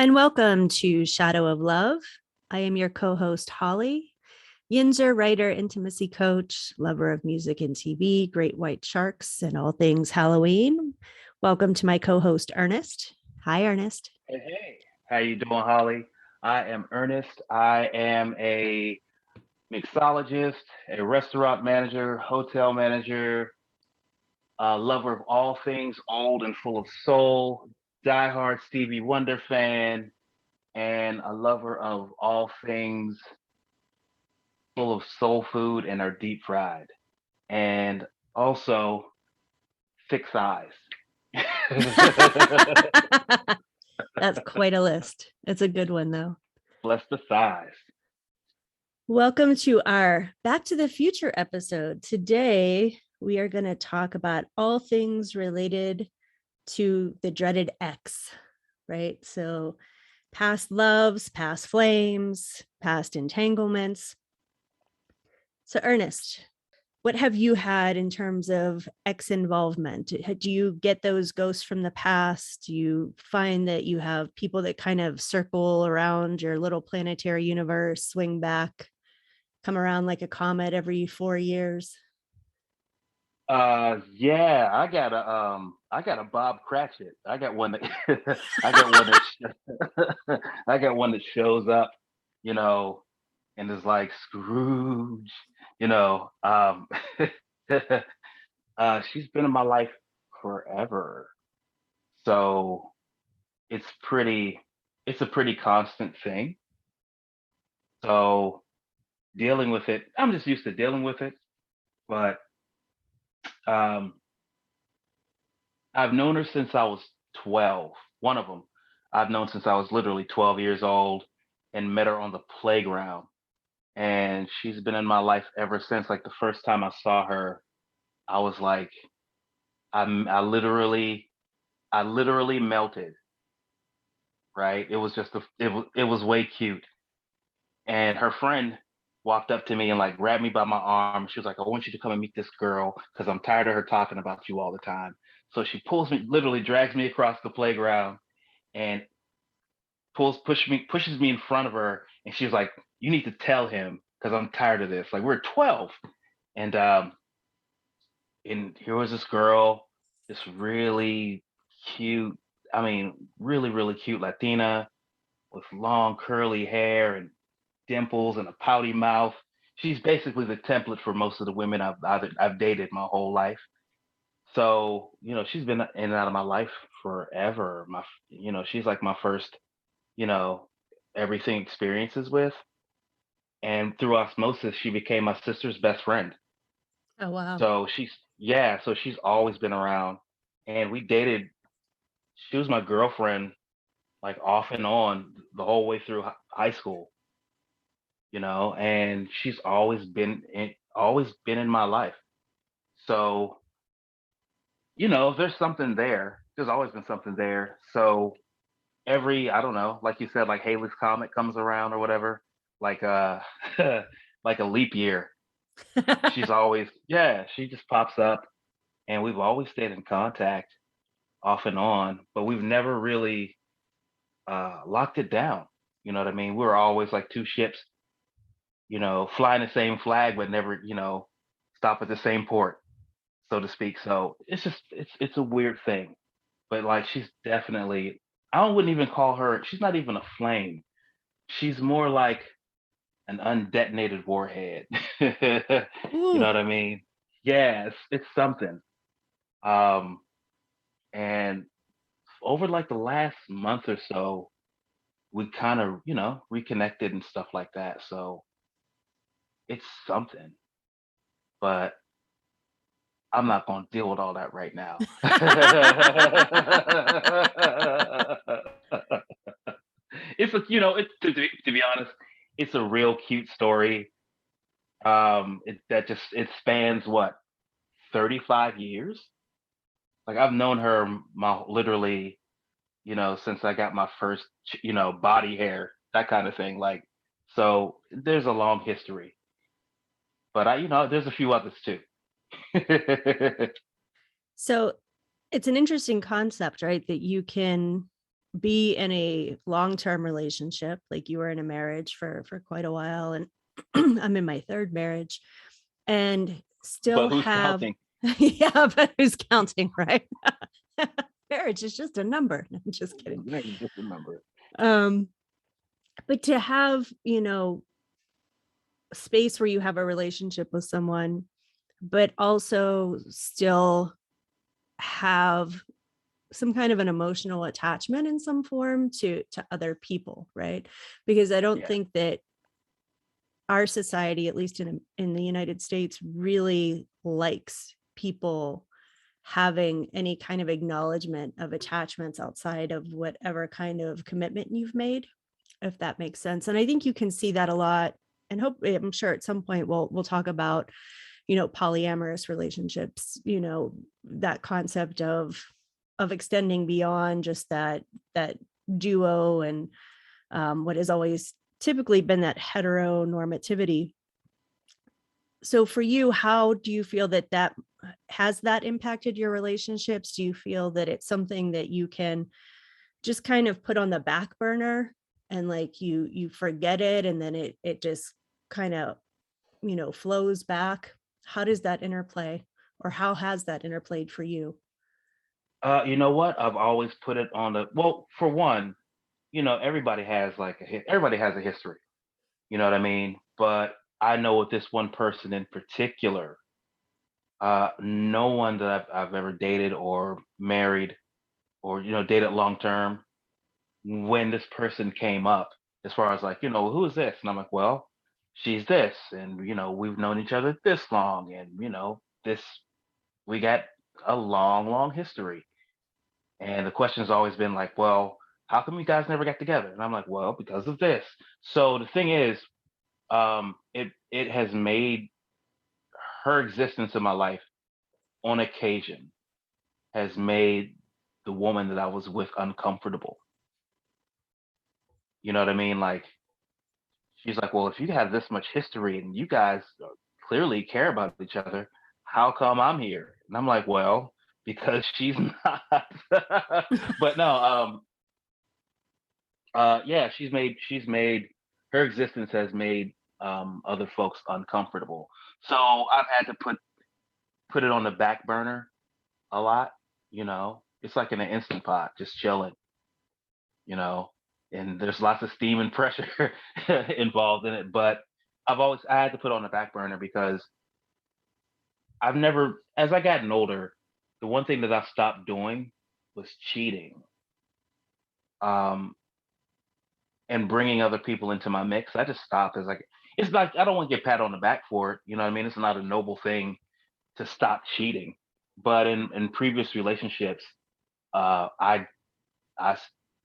And welcome to Shadow of Love. I am your co host, Holly, Yinzer, writer, intimacy coach, lover of music and TV, great white sharks, and all things Halloween. Welcome to my co host, Ernest. Hi, Ernest. Hey, how you doing, Holly? I am Ernest. I am a mixologist, a restaurant manager, hotel manager, a lover of all things old and full of soul, diehard Stevie Wonder fan, and a lover of all things full of soul food and are deep fried, and also thick thighs. That's quite a list. It's a good one, though. Bless the thighs. Welcome to our Back to the Future episode. Today, we are going to talk about all things related to the dreaded X, right? So, past loves, past flames, past entanglements. So, Ernest, what have you had in terms of X involvement? Do you get those ghosts from the past? Do you find that you have people that kind of circle around your little planetary universe, swing back, come around like a comet every 4 years? Yeah, I got a Bob Cratchit. I got one that I got one that I got one that shows up, you know, and is like Scrooge, you know. She's been in my life forever, so it's pretty, it's a pretty constant thing. So dealing with it, I'm just used to dealing with it, but um I've known her since I was 12. One of them I've known since I was literally 12 years old and met her on the playground. And she's been in my life ever since. Like the first time I saw her, I was like, I literally, I literally melted. Right? It was just it was way cute. And her friend walked up to me and like grabbed me by my arm. She was like, "I want you to come and meet this girl because I'm tired of her talking about you all the time." So she pulls me, literally drags me across the playground and pushes me in front of her, and she's like, "You need to tell him because I'm tired of this." Like we're 12, and here was this girl, this really cute, I mean, really really cute Latina with long curly hair and dimples and a pouty mouth. She's basically the template for most of the women I've dated my whole life. So she's been in and out of my life forever. She's like my first you know everything experiences with, and through osmosis, she became my sister's best friend. Oh, wow. So she's always been around, and we dated. She was my girlfriend, like off and on the whole way through high school. And she's always been in my life. So there's something there. There's always been something there. So every, I don't know, like you said, like Haley's comet comes around or whatever, like like a leap year. She's always, yeah, she just pops up, and we've always stayed in contact off and on, but we've never really locked it down. You know what I mean? We were always like two ships, flying the same flag, but never, stop at the same port, so to speak. So it's a weird thing, but like she's definitely, I wouldn't even call her. She's not even a flame. She's more like an undetonated warhead. You know Ooh. what I mean? Yeah, it's something. Um, and over like the last month or so, we kind of, reconnected and stuff like that. So it's something, but I'm not going to deal with all that right now. It's a, it's to be honest, it's a real cute story. It spans what, 35 years. Like I've known her my literally, since I got my first, body hair, that kind of thing. Like, so there's a long history, but there's a few others too. So it's an interesting concept, right? That you can be in a long-term relationship, like you were in a marriage for quite a while, and I'm in my third marriage, and But still who's have counting? yeah, but who's counting, right? Marriage is just a number. No, I'm just kidding. Just remember it. Um, but to have, space where you have a relationship with someone, but also still have some kind of an emotional attachment in some form to other people, right? Because I don't Yeah. think that our society, at least in the United States, really likes people having any kind of acknowledgement of attachments outside of whatever kind of commitment you've made, if that makes sense. And I think you can see that a lot. And hope I'm sure at some point we'll talk about, polyamorous relationships, that concept of extending beyond just that duo and what has always typically been that heteronormativity. So for you, how do you feel that has that impacted your relationships? Do you feel that it's something that you can just kind of put on the back burner and like you forget it and then it just kind of, flows back? How does that interplay, or how has that interplayed for you? You know what? I've always put it on the well, for one, everybody has a history. You know what I mean? But I know with this one person in particular, no one that I've ever dated or married or dated long term, when this person came up, as far as like, who is this? And I'm like, well, she's this, and we've known each other this long, and this we got a long, long history. And the question's always been like, well, how come you guys never got together? And I'm like, well, because of this. So the thing is, it has made her existence in my life on occasion has made the woman that I was with uncomfortable. You know what I mean? Like, she's like, well, if you have this much history and you guys clearly care about each other, how come I'm here? And I'm like, well, because she's not. But no, yeah, she's made her existence has made other folks uncomfortable. So I've had to put it on the back burner a lot. It's like in an instant pot, just chilling. You know, and there's lots of steam and pressure involved in it. But I had to put it on the back burner because I've never, as I gotten older, the one thing that I stopped doing was cheating. Um, and bringing other people into my mix. I just stopped. It's like I don't want to get pat on the back for it. You know what I mean? It's not a noble thing to stop cheating. But in previous relationships, uh, I I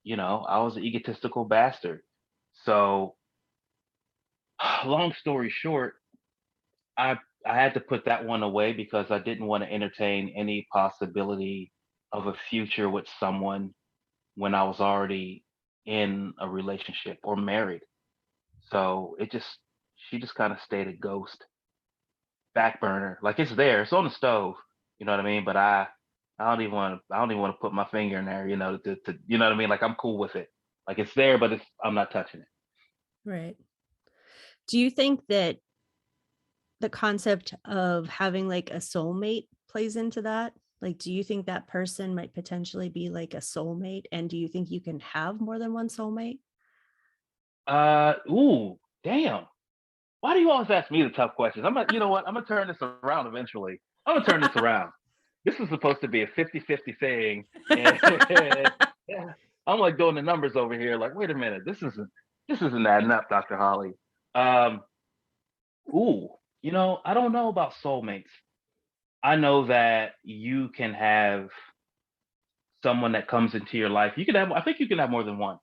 I was an egotistical bastard. So long story short, I I had to put that one away because I didn't want to entertain any possibility of a future with someone when I was already in a relationship or married. So she just kind of stayed a ghost, back burner. Like it's there, it's on the stove. You know what I mean? But I don't even want to put my finger in there. You know what I mean? Like I'm cool with it. Like it's there, but I'm not touching it. Right. Do you think that the concept of having like a soulmate plays into that? Like, do you think that person might potentially be like a soulmate? And do you think you can have more than one soulmate? Ooh, damn. Why do you always ask me the tough questions? You know what? I'm gonna turn this around eventually. I'm gonna turn this around. This is supposed to be a 50-50 thing, and yeah, I'm like doing the numbers over here. Like, wait a minute, this isn't adding up, Dr. Holly. Um, ooh, I don't know about soulmates. I know that you can have someone that comes into your life. I think you can have more than one.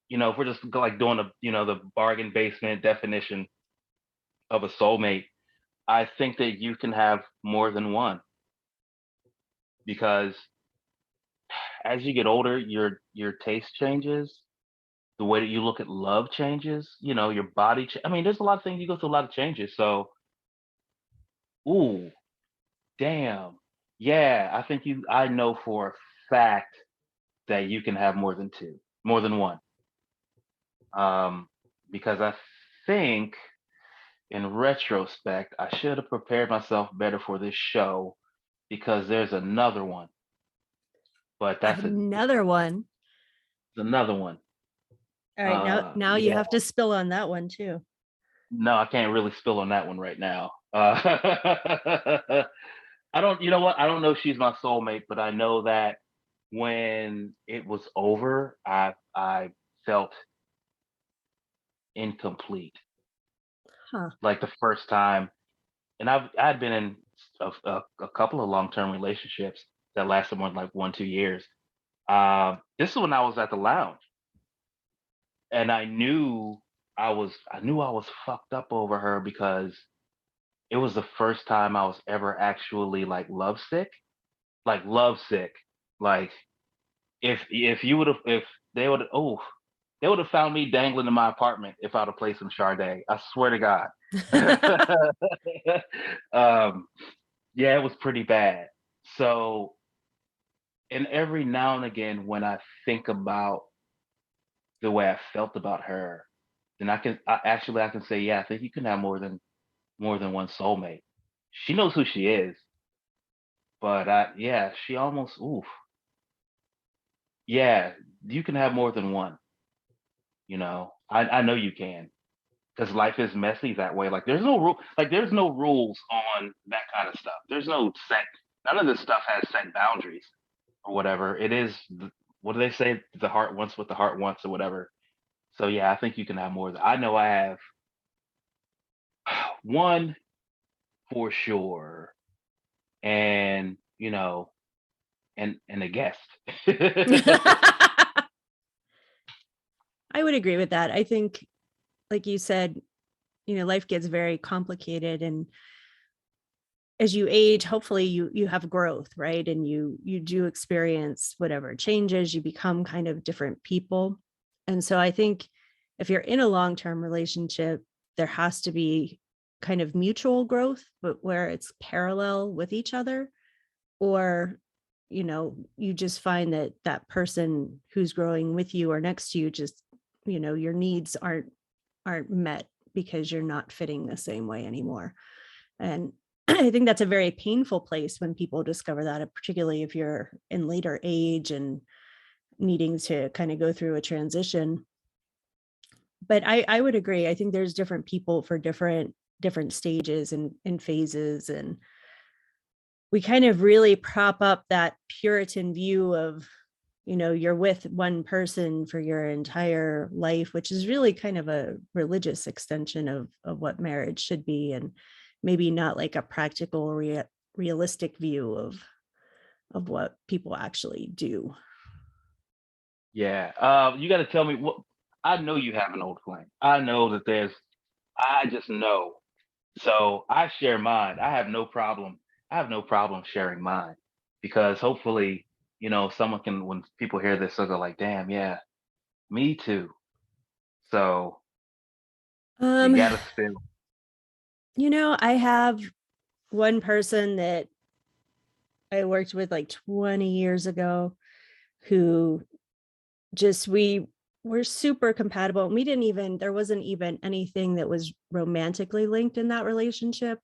If we're just like doing the bargain basement definition of a soulmate, I think that you can have more than one because as you get older, your taste changes, the way that you look at love changes, your body. I mean, there's a lot of things you go through a lot of changes. So, ooh, damn, yeah, I think you. I know for a fact that you can have more than one. Um, because I think in retrospect, I should have prepared myself better for this show because there's another one, but Another one. it's another one. All right, now you Yeah, have to spill on that one too. no, I can't really spill on that one right now. I don't, you know what? I don't know if she's my soulmate, but I know that when it was over, I felt incomplete, Huh. like the first time. And I'd been in a couple of long term relationships that lasted more than like 1 2 years. This is when I was at the lounge, and I knew I was fucked up over her because it was the first time I was ever actually like lovesick, like lovesick. Like if you would have if they would oh they would have found me dangling in my apartment if I'd have played some Sade. I swear to God. um, yeah, it was pretty bad. So, and every now and again, when I think about the way I felt about her, then I can say, yeah, I think you can have more than one soulmate. She knows who she is, but yeah, she almost oof. Yeah, you can have more than one. I know you can because life is messy that way. Like there's no rules on that kind of stuff. There's no set. None of this stuff has set boundaries or whatever. It is what do they say? The heart wants what the heart wants or whatever. So yeah, I think you can have more. I know I have one for sure, and and a guest. I would agree with that. I think, like you said, life gets very complicated, and as you age, hopefully you have growth, right? And you do experience whatever changes, you become kind of different people. And so I think if you're in a long-term relationship, there has to be kind of mutual growth, but where it's parallel with each other, or you just find that that person who's growing with you or next to you just, your needs aren't met because you're not fitting the same way anymore. And I think that's a very painful place when people discover that, particularly if you're in later age and needing to kind of go through a transition. But I would agree. I think there's different people for different stages and phases. And we kind of really prop up that Puritan view of, you're with one person for your entire life, which is really kind of a religious extension of what marriage should be, and maybe not like a practical, realistic view of what people actually do. Yeah, you got to tell me what. I know you have an old flame. I know that there's. I just know. So I share mine. I have no problem sharing mine because hopefully, someone can, when people hear this, they'll go like, damn, yeah, me too. So you Um, got to spill. I have one person that I worked with like 20 years ago who just we were super compatible. And there wasn't even anything that was romantically linked in that relationship.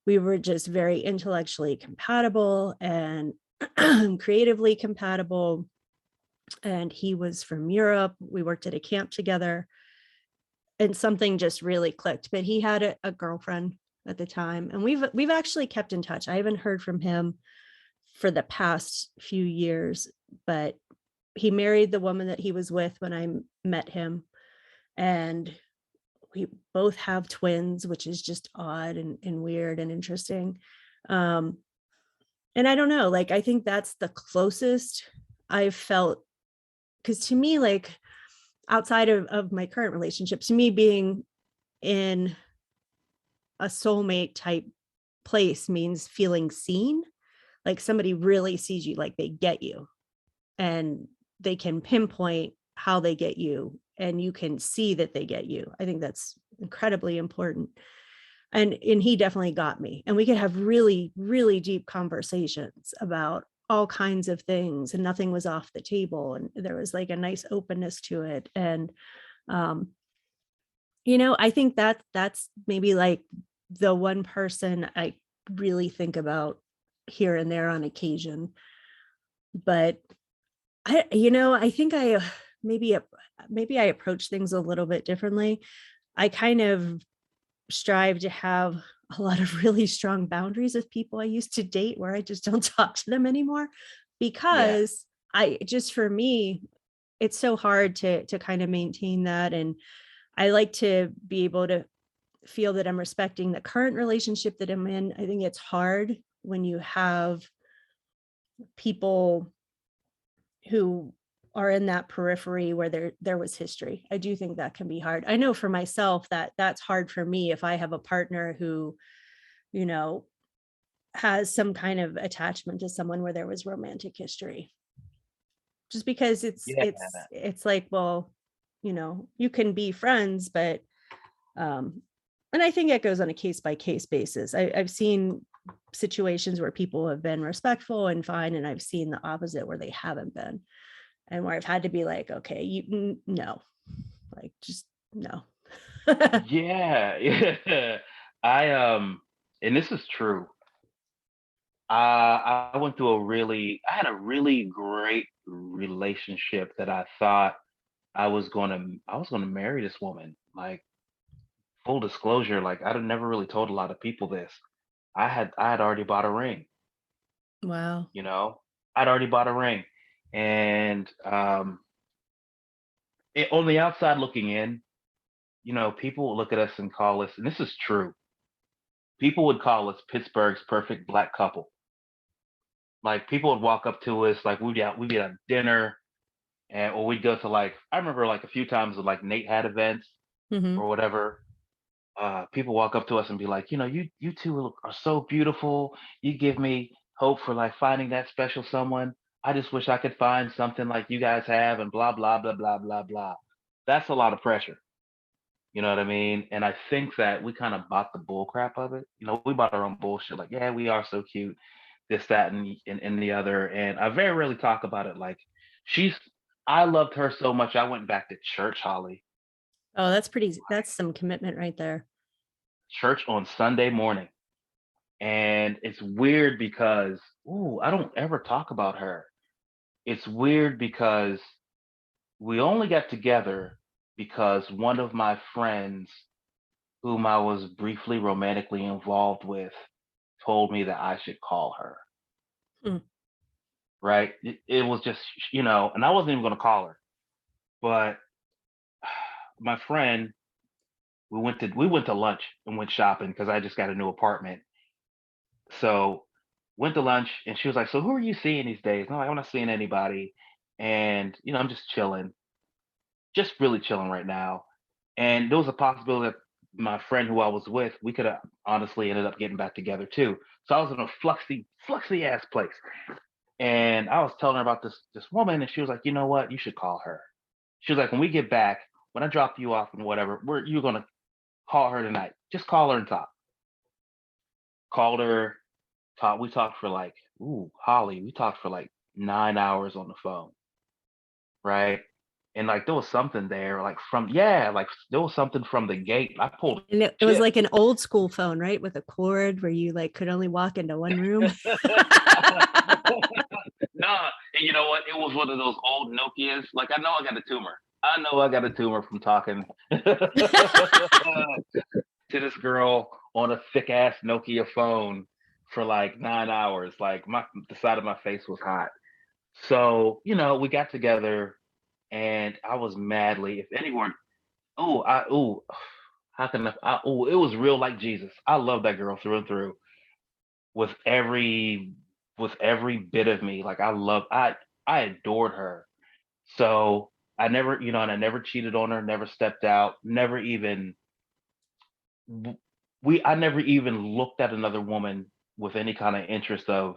We were just very intellectually compatible and creatively compatible. And he was from Europe. We worked at a camp together and something just really clicked. But he had a girlfriend at the time, and we've actually kept in touch. I haven't heard from him for the past few years, but he married the woman that he was with when I met him. And we both have twins, which is just odd and weird and interesting. Um, and I don't know, like, I think that's the closest I've felt. Because to me, like, outside of my current relationship, to me, being in a soulmate type place means feeling seen, like somebody really sees you, like they get you, and they can pinpoint how they get you, and you can see that they get you. I think that's incredibly important. And he definitely got me, and we could have really, really deep conversations about all kinds of things and nothing was off the table. And there was like a nice openness to it. And, um, I think that's maybe like the one person I really think about here and there on occasion. But I think maybe, maybe I approach things a little bit differently. I kind of strive to have a lot of really strong boundaries with people I used to date where I just don't talk to them anymore Yeah. because I just for me, it's so hard to kind of maintain that. And I like to be able to feel that I'm respecting the current relationship that I'm in. I think it's hard when you have people who are in that periphery where there was history. I do think that can be hard. I know for myself that that's hard for me if I have a partner who, you know, has some kind of attachment to someone where there was romantic history. Just because it's Yeah. it's it's like, well, you can be friends, but and I think it goes on a case by case basis. I've seen situations where people have been respectful and fine, and I've seen the opposite where they haven't been, and where I've had to be like, okay, no, like just no. Yeah. Yeah. And this is true. I went through I had a really great relationship that I thought I was gonna marry this woman. Like, full disclosure, like I'd never really told a lot of people this. I had already bought a ring, Wow. you know? I'd already bought a ring. And on the outside looking in, people would look at us and call us, and this is true. People would call us Pittsburgh's perfect black couple. Like, people would walk up to us, like we'd be at dinner, and or we'd go to, like, I remember like a few times with like Nate had events Hmm. or whatever. People walk up to us and be like, you two are so beautiful. You give me hope for like finding that special someone. I just wish I could find something like you guys have, and blah blah blah blah blah blah. That's a lot of pressure. You know what I mean? And I think that we kind of bought the bull crap of it. We bought our own bullshit. Like, yeah, we are so cute, this, that, and the other. And I very rarely talk about it. Like, she's, I loved her so much. I went back to church, Holly, Oh, that's some commitment right there. church on Sunday morning. And it's weird because, ooh, I don't ever talk about her. It's weird because we only got together because one of my friends, whom I was briefly romantically involved with, told me that I should call her. Hmm. Right? It was just, and I wasn't even going to call her, but my friend, we went to lunch and went shopping because I just got a new apartment. So went to lunch and she was like, "So who are you seeing these days?" And I'm like, "I'm not seeing anybody, and I'm just chilling, just really chilling right now." And there was a possibility that my friend who I was with, we could have honestly ended up getting back together too. So I was in a fluxy ass place. And I was telling her about this woman, and she was like, "You know what? You should call her." She was like, "When we get back, when I drop you off and whatever, you're gonna call her tonight. Just call her and talk." Called her, talked. We talked for like, ooh, Holly, we talked for like 9 hours on the phone, right? And like there was something there, like like there was something from the gate. I pulled And it was shit. like an old school phone, right? With a cord where you like could only walk into one room. Nah, and you know what? It was one of those old Nokias. Like, I know I got a tumor. I know I got a tumor from talking to this girl on a thick ass Nokia phone for like 9 hours. Like, the side of my face was hot. So, we got together, and I was madly, if anyone, how can it was real like Jesus. I love that girl through and through with every bit of me. Like, I adored her. So I never, and I never cheated on her, never stepped out, never even I never even looked at another woman with any kind of interest of,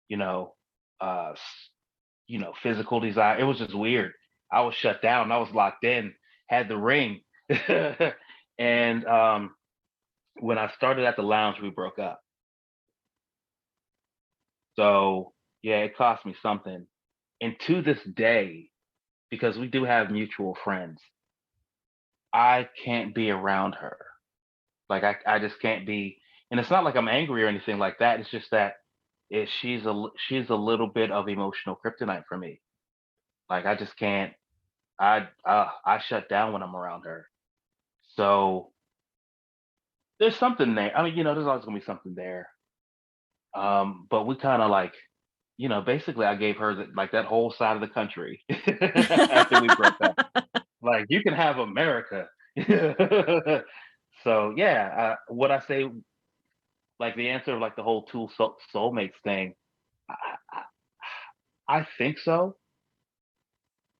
you know, physical desire. It was just weird. I was shut down. I was locked in. Had the ring, and when I started at the lounge, we broke up. So Yeah, it cost me something. And to this day, because we do have mutual friends, I can't be around her. Like I just can't be. And it's not like I'm angry or anything like that. It's just that she's a little bit of emotional kryptonite for me. Like I just can't. I shut down when I'm around her. So there's something there. I mean, there's always gonna be something there. But we kind of like, basically, I gave her like that whole side of the country after we broke up. Like, you can have America. So yeah, what I say, like the answer of like the whole soulmates thing, I, I, I think so.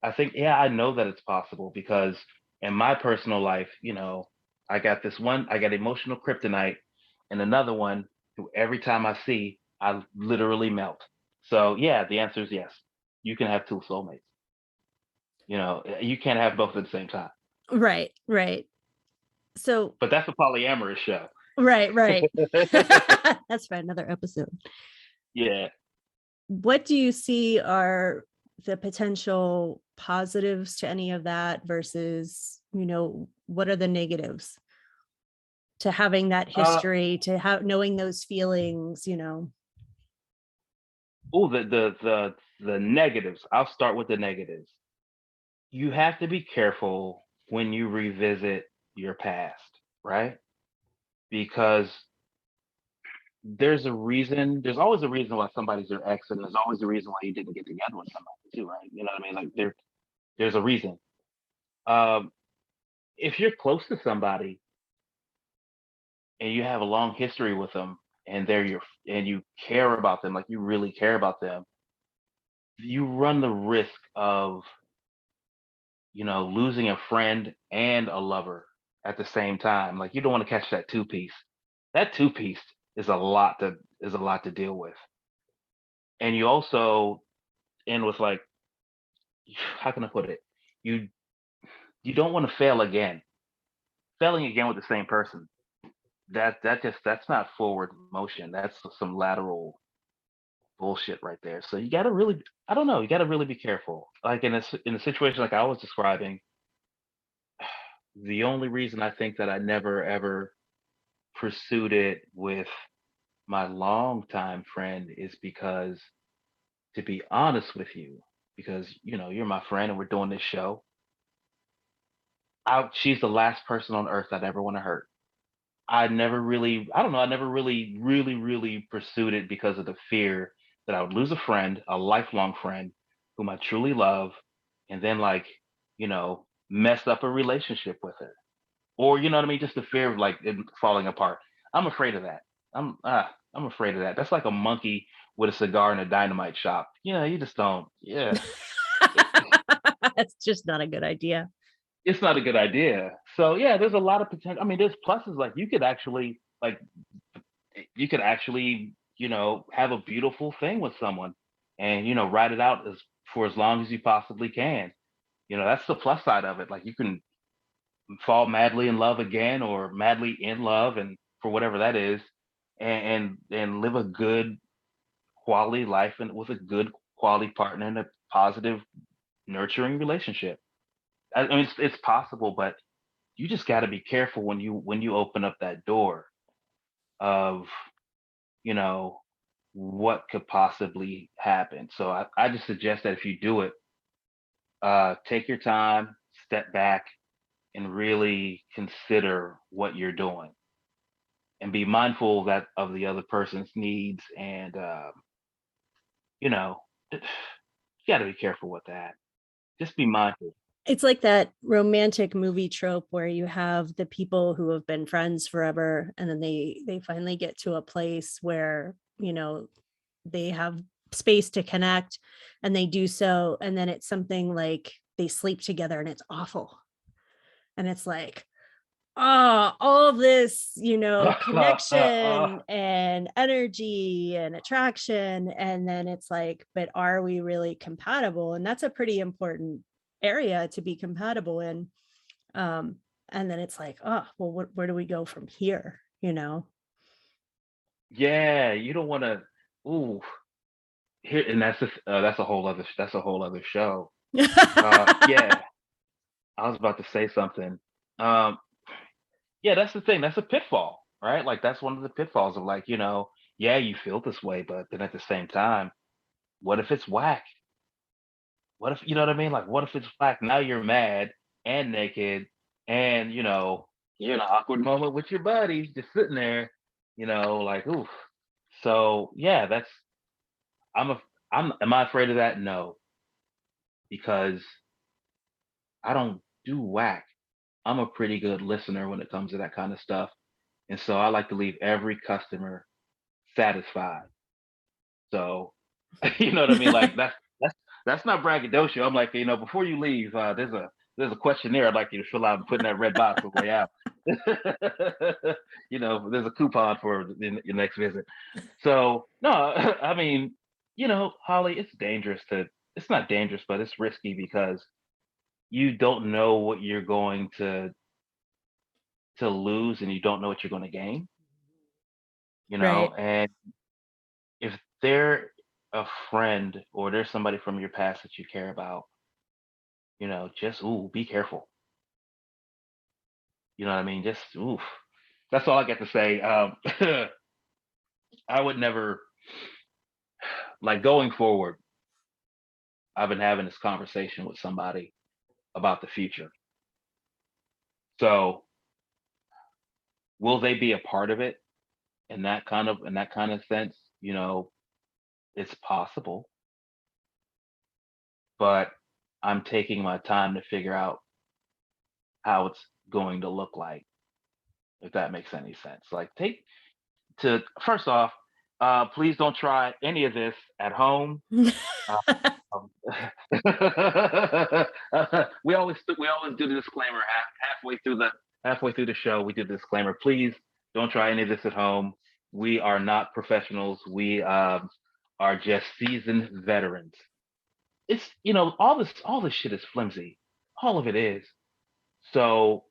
I think, yeah, I know that it's possible because in my personal life, I got emotional kryptonite, and another one who every time I see, I literally melt. So yeah, the answer is yes. You can have two soulmates. You can't have both at the same time. Right, right. So But that's a polyamorous show. right, right. That's for another episode. Yeah. What do you see are the potential positives to any of that versus, what are the negatives to having that Uh history, to have knowing those feelings, oh, the negatives. I'll start with the negatives. You have to be careful when you revisit your past, right? Because there's always a reason why somebody's your ex, and there's always a reason why you didn't get together with somebody too, right? You know what I mean? Like there's a reason. Um, if you're close to somebody and you have a long history with them, and and you care about them, like you really care about them, you run the risk of losing a friend and a lover at the same time. Like you don't want to catch that two piece. That two piece is a lot to deal with. And you also end with like, how can I put it? You you don't want to fail again. Failing again with the same person. That's not forward motion. That's some lateral bullshit right there. So you gotta really, I don't know, you gotta really be careful. Like in a situation like I was describing, the only reason I think that I never ever pursued it with my longtime friend is because, to be honest with you, because you're my friend and we're doing this show. She's the last person on earth I'd ever want to hurt. I don't know, I never really, really, really pursued it because of the fear that I would lose a friend, a lifelong friend whom I truly love, and then like, mess up a relationship with her. Or you know what I mean? Just the fear of like it falling apart. I'm afraid of that. I'm afraid of that. That's like a monkey with a cigar in a dynamite shop. You just don't. Yeah, That's just not a good idea. it's not a good idea. So yeah, there's a lot of potential. I mean, there's pluses. Like you could actually have a beautiful thing with someone, and ride it out for as long as you possibly can. That's the plus side of it. Like you can fall madly in love again or madly in love and for whatever that is, and live a good quality life and with a good quality partner in a positive nurturing relationship. I mean it's possible, but you just got to be careful when you open up that door of you know what could possibly happen. So I just suggest that if you do it, take your time, step back, and really consider what you're doing and be mindful that of the other person's needs and you know you got to be careful with that. Just be mindful. It's like that romantic movie trope where you have the people who have been friends forever and then they finally get to a place where, they have space to connect and they do so, and then it's something like they sleep together and it's awful. And it's like, oh, all of this, connection and energy and attraction. And then it's like, but are we really compatible? And that's a pretty important area to be compatible in. Um, and then it's like, oh, well, where do we go from here? Yeah, you don't want to. Ooh, here, and that's a whole other show. Yeah, I was about to say something. Um, yeah, that's the thing. That's a pitfall, right? Like that's one of the pitfalls of like, yeah, you feel this way, but then at the same time, what if it's whack? What if, you know what I mean? Like, what if it's whack? Now you're mad and naked, and you're in an awkward moment with your buddies, just sitting there, like, oof. So yeah, I'm a, am I afraid of that? No, because I don't do whack. I'm a pretty good listener when it comes to that kind of stuff. And so I like to leave every customer satisfied. So, you know what I mean? Like that's not braggadocio. I'm like, before you leave, there's a questionnaire I'd like you to fill out and put in that red box on the way out. There's a coupon for your next visit. So no, I mean, Holly, it's not dangerous, but it's risky because you don't know what you're going to lose, and you don't know what you're going to gain, Right. and if they're a friend or there's somebody from your past that you care about, just ooh, be careful. You know what I mean? Just oof. That's all I got to say. I would never, like, going forward. I've been having this conversation with somebody about the future. So will they be a part of it in that kind of sense? It's possible, but I'm taking my time to figure out how it's going to look like, if that makes any sense. Like, take to first off, please don't try any of this at home. Um, we always do the disclaimer halfway through the show. We do the disclaimer. Please don't try any of this at home. We are not professionals. We are just seasoned veterans. It's all this shit is flimsy. All of it is. So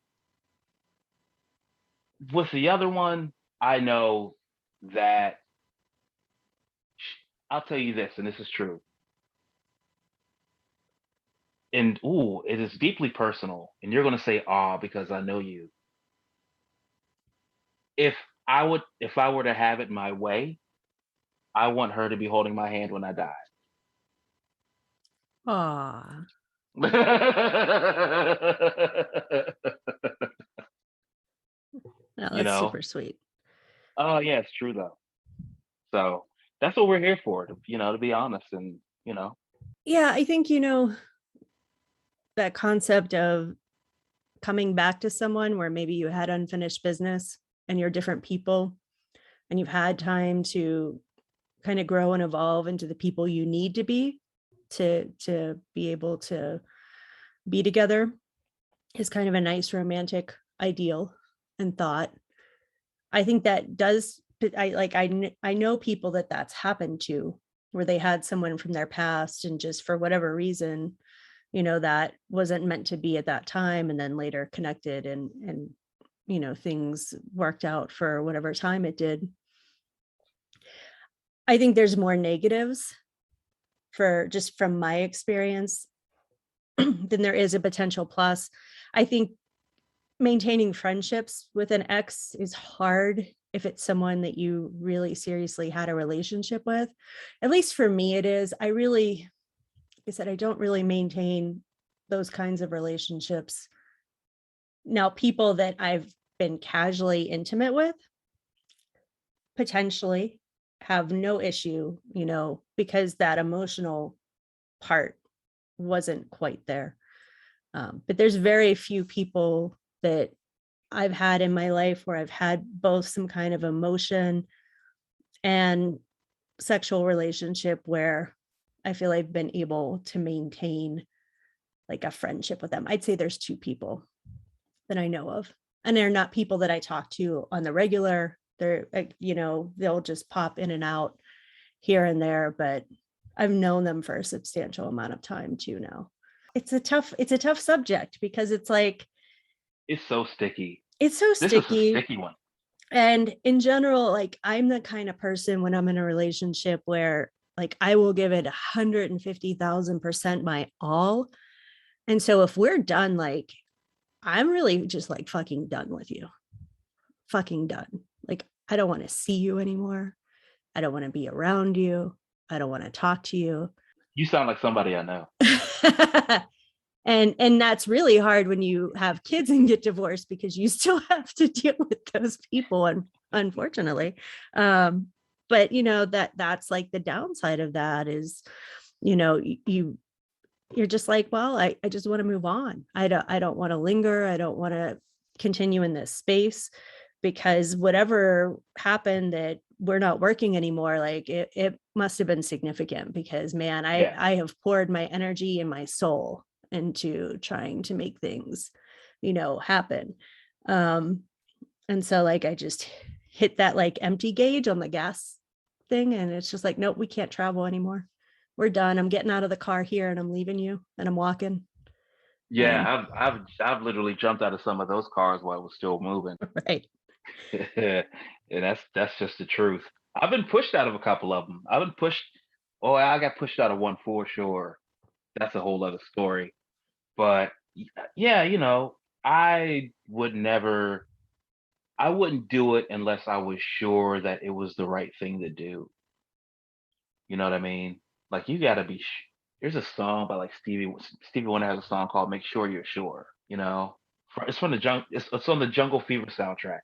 with the other one, I know that I'll tell you this, and this is true. And ooh, it is deeply personal. And you're gonna say, "Ah," because I know you. If if I were to have it my way, I want her to be holding my hand when I die. Aw. No, you that's know? super sweet. Oh yeah, it's true though. So that's what we're here for, to be honest. And Yeah, I think, that concept of coming back to someone where maybe you had unfinished business and you're different people and you've had time to kind of grow and evolve into the people you need to be to be able to be together is kind of a nice romantic ideal and thought. I think that does I know people that that's happened to, where they had someone from their past and just for whatever reason, that wasn't meant to be at that time and then later connected and things worked out for whatever time it did. I think there's more negatives for just from my experience than there is a potential plus. I think maintaining friendships with an ex is hard if it's someone that you really seriously had a relationship with. At least for me, it is. Like I said, I don't really maintain those kinds of relationships. Now, people that I've been casually intimate with potentially have no issue, because that emotional part wasn't quite there. But there's very few people that I've had in my life where I've had both some kind of emotion and sexual relationship where I feel I've been able to maintain like a friendship with them. I'd say there's two people that I know of. And they're not people that I talk to on the regular. They're, they'll just pop in and out here and there, but I've known them for a substantial amount of time too now. It's a tough subject because it's like, it's so sticky. it's so This is a sticky. sticky one. And in general, like I'm the kind of person when I'm in a relationship where Like I will give it 150,000% my all. And so if we're done, like I'm really just like fucking done with you. Fucking done. Like I don't want to see you anymore. I don't want to be around you. I don't want to talk to you. You sound like somebody I know. And that's really hard when you have kids and get divorced because you still have to deal with those people, and unfortunately. But that's like the downside of that is, you're just like, well, I just want to move on. I don't want to linger. I don't want to continue in this space because whatever happened that we're not working anymore, like it must have been significant because man, I Yeah. I have poured my energy and my soul into trying to make things, happen. Um, and so like I just hit that like empty gauge on the gas thing and it's just like, nope, we can't travel anymore. We're done. I'm getting out of the car here and I'm leaving you and I'm walking. And Yeah, I've literally jumped out of some of those cars while it was still moving. right. Yeah, that's just the truth. I've been pushed out of a couple of them. I've been pushed. Oh, I got pushed out of one for sure. That's a whole other story. But yeah, I would never. I wouldn't do it unless I was sure that it was the right thing to do. You know what I mean? Like you got to be. There's a song by like Stevie Wonder has a song called "Make Sure You're Sure." It's from the It's on the Jungle Fever soundtrack.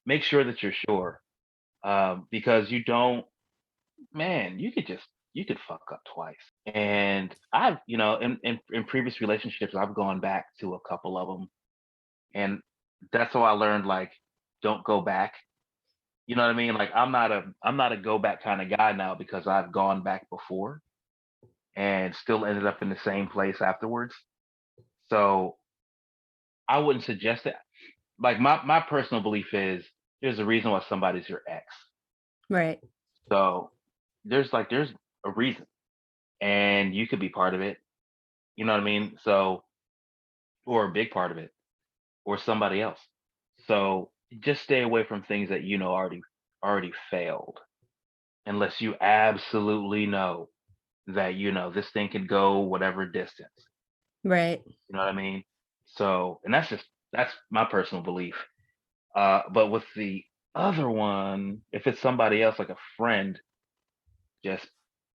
Make sure that you're sure, because you don't. Man, you could fuck up twice. And I've in previous relationships, I've gone back to a couple of them, and that's how I learned like don't go back. You know what I mean? Like I'm not a go back kind of guy now because I've gone back before and still ended up in the same place afterwards. So I wouldn't suggest it. Like my personal belief is there's a reason why somebody's your ex. Right. So there's a reason, and you could be part of it. You know what I mean? So or a big part of it, or somebody else. So just stay away from things that already failed, unless you absolutely know that this thing can go whatever distance. Right. You know what I mean? So, and that's my personal belief. But with the other one, if it's somebody else, like a friend, just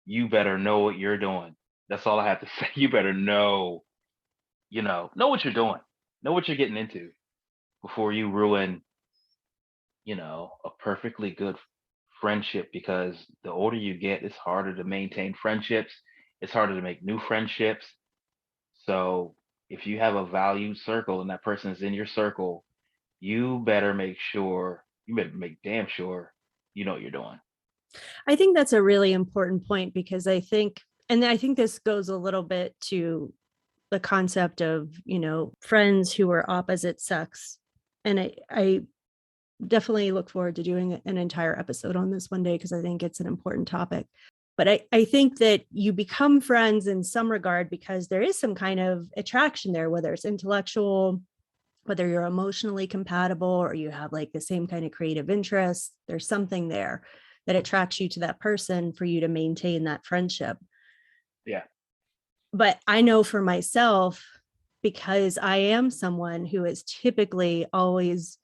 you better know what you're doing. That's all I have to say. You better know what you're doing, know what you're getting into before you ruin, a perfectly good friendship. Because the older you get, it's harder to maintain friendships. It's harder to make new friendships. So if you have a valued circle and that person is in your circle, you better make damn sure you know what you're doing. I think that's a really important point because I think this goes a little bit to the concept of, friends who are opposite sex. And I definitely look forward to doing an entire episode on this one day because I think it's an important topic. But I think that you become friends in some regard because there is some kind of attraction there, whether it's intellectual, whether you're emotionally compatible or you have like the same kind of creative interests. There's something there that attracts you to that person for you to maintain that friendship. Yeah. But I know for myself, because I am someone who is typically always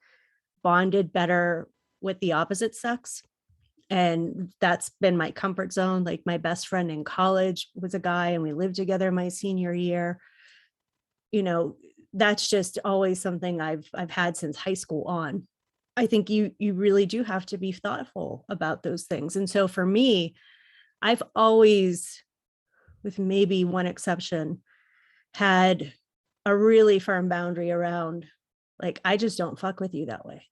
bonded better with the opposite sex. And that's been my comfort zone. Like my best friend in college was a guy and we lived together my senior year. You know, that's just always something I've had since high school on. I think you really do have to be thoughtful about those things. And so for me, I've always, with maybe one exception, had a really firm boundary around like I just don't fuck with you that way.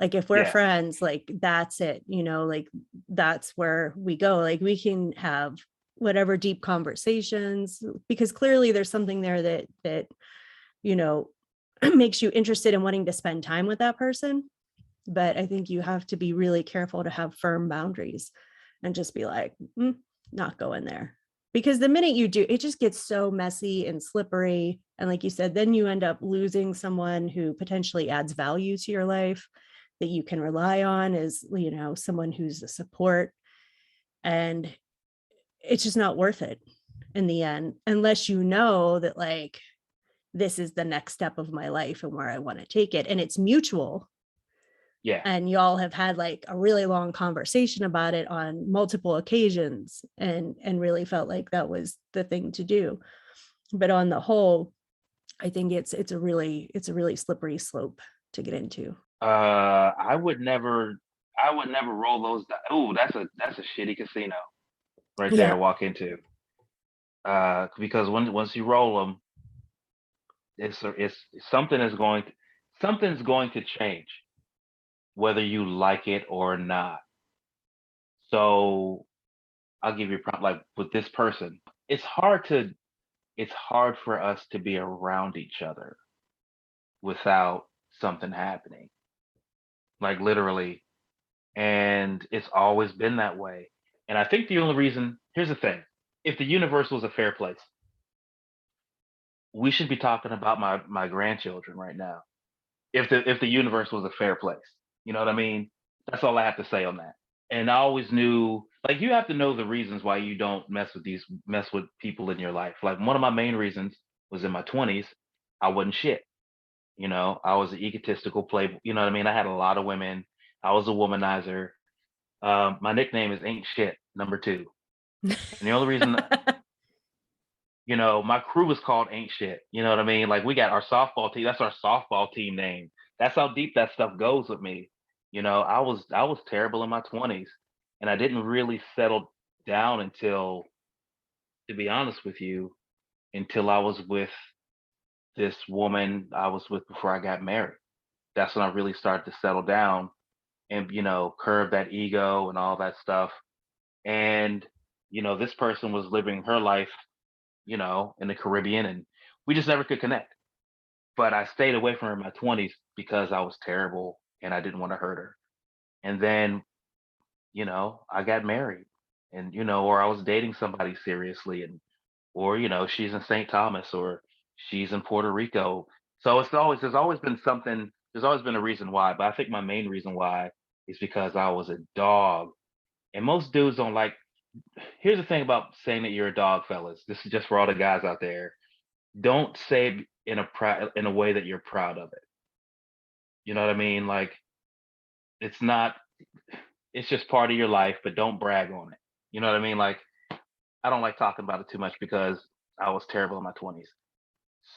Like if we're Yeah. friends, like that's it, like that's where we go. Like we can have whatever deep conversations because clearly there's something there that you know makes you interested in wanting to spend time with that person. But I think you have to be really careful to have firm boundaries and just be like, not going there. Because the minute you do, it just gets so messy and slippery. And like you said, then you end up losing someone who potentially adds value to your life that you can rely on as, someone who's a support. And it's just not worth it in the end, unless you know that like this is the next step of my life and where I want to take it. And it's mutual. Yeah. And y'all have had like a really long conversation about it on multiple occasions and really felt like that was the thing to do. But on the whole, I think it's a really slippery slope to get into. I would never roll those. Oh, that's a shitty casino right there Yeah. to walk into. Because once you roll them, it's something's going to change whether you like it or not. So I'll give you a prompt like with this person. It's hard for us to be around each other without something happening. Like literally. And it's always been that way. And I think the only reason here's the thing. If the universe was a fair place, we should be talking about my grandchildren right now. If the universe was a fair place. You know what I mean? That's all I have to say on that. And I always knew like you have to know the reasons why you don't mess with people in your life. Like one of my main reasons was in my 20s, I wasn't shit. I was an egotistical play, you know what I mean? I had a lot of women. I was a womanizer. My nickname is Ain't Shit number 2. And the only reason, my crew was called Ain't Shit. You know what I mean? Like we got our softball team. That's our softball team name. That's how deep that stuff goes with me. I was terrible in my 20s, and I didn't really settle down until, to be honest with you, until I was with this woman I was with before I got married. That's when I really started to settle down and curb that ego and all that stuff. And this person was living her life in the Caribbean, and we just never could connect. But I stayed away from her in my 20s because I was terrible and I didn't want to hurt her. And then I got married, and or I was dating somebody seriously, and or she's in St. Thomas or she's in Puerto Rico. So there's always been a reason why, but I think my main reason why is because I was a dog. And most dudes don't like. Here's the thing about saying that you're a dog, fellas. This is just for all the guys out there. Don't say it in a way that you're proud of it. You know what I mean? Like it's not. It's just part of your life, but don't brag on it. You know what I mean? Like I don't like talking about it too much because I was terrible in my 20s.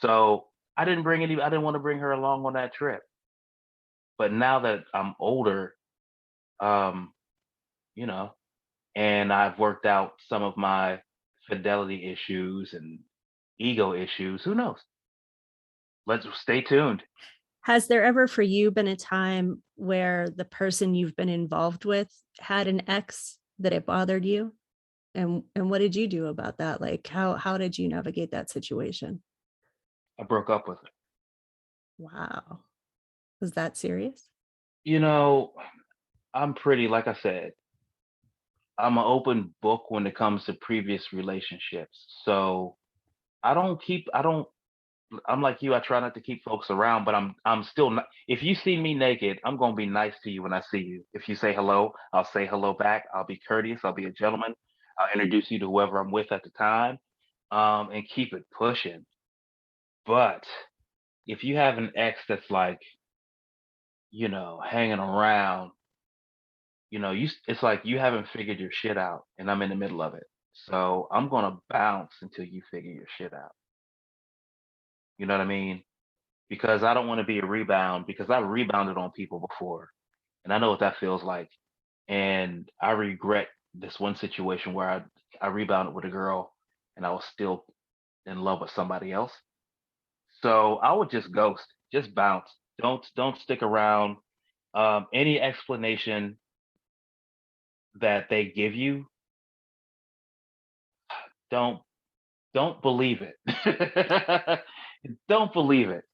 So I didn't want to bring her along on that trip. But now that I'm older, um, you know, and I've worked out some of my fidelity issues and ego issues, who knows? Let's stay tuned. Has there ever for you been a time where the person you've been involved with had an ex that it bothered you? And what did you do about that? Like how did you navigate that situation? I broke up with her. Wow. Was that serious? You know, I'm pretty, like I said, I'm an open book when it comes to previous relationships. So I don't I'm like you. I try not to keep folks around, but I'm still not. If you see me naked, I'm gonna be nice to you when I see you. If you say hello, I'll say hello back. I'll be courteous. I'll be a gentleman. I'll introduce you to whoever I'm with at the time, and keep it pushing. But if you have an ex that's like, hanging around, it's like you haven't figured your shit out, and I'm in the middle of it. So I'm gonna bounce until you figure your shit out. You know what I mean? Because I don't want to be a rebound because I've rebounded on people before and I know what that feels like. And I regret this one situation where I rebounded with a girl and I was still in love with somebody else. So I would just ghost, just bounce. Don't stick around. Any explanation that they give you, don't don't believe it. Don't believe it.